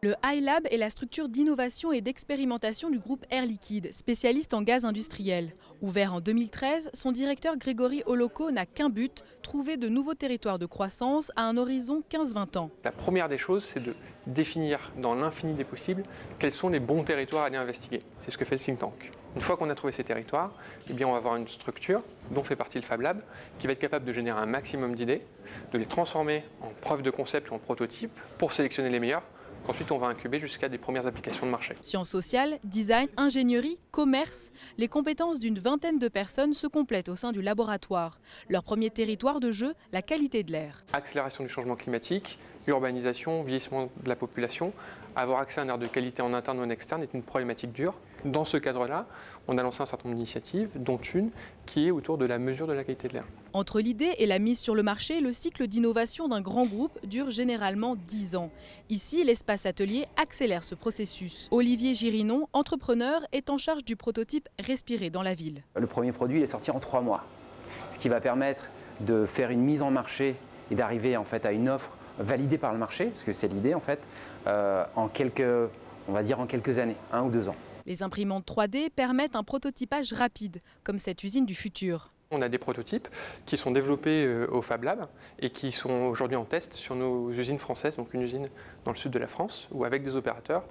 Le iLab est la structure d'innovation et d'expérimentation du groupe Air Liquide, spécialiste en gaz industriel. Ouvert en 2013, son directeur Grégory Holoko n'a qu'un but, trouver de nouveaux territoires de croissance à un horizon 15-20 ans. La première des choses, c'est de définir dans l'infini des possibles quels sont les bons territoires à aller investiguer. C'est ce que fait le think tank. Une fois qu'on a trouvé ces territoires, eh bien on va avoir une structure dont fait partie le Fab Lab qui va être capable de générer un maximum d'idées, de les transformer en preuves de concept ou en prototypes pour sélectionner les meilleurs. Ensuite, on va incuber jusqu'à des premières applications de marché. Sciences sociales, design, ingénierie, commerce, les compétences d'une vingtaine de personnes se complètent au sein du laboratoire. Leur premier territoire de jeu, la qualité de l'air. Accélération du changement climatique, urbanisation, vieillissement de la population. Avoir accès à un air de qualité en interne ou en externe est une problématique dure. Dans ce cadre-là, on a lancé un certain nombre d'initiatives, dont une qui est autour de la mesure de la qualité de l'air. Entre l'idée et la mise sur le marché, le cycle d'innovation d'un grand groupe dure généralement 10 ans. Ici, l'espace atelier accélère ce processus. Olivier Girinon, entrepreneur, est en charge du prototype Respirer dans la ville. Le premier produit est sorti en 3 mois, ce qui va permettre de faire une mise en marché et d'arriver en fait à une offre validée par le marché, parce que c'est l'idée en fait, en quelques années, 1 ou 2 ans. Les imprimantes 3D permettent un prototypage rapide, comme cette usine du futur. On a des prototypes qui sont développés au Fab Lab et qui sont aujourd'hui en test sur nos usines françaises, donc une usine dans le sud de la France, où avec des opérateurs,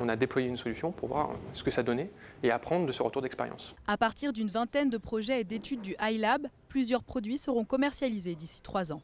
on a déployé une solution pour voir ce que ça donnait et apprendre de ce retour d'expérience. À partir d'une vingtaine de projets et d'études du iLab, plusieurs produits seront commercialisés d'ici 3 ans.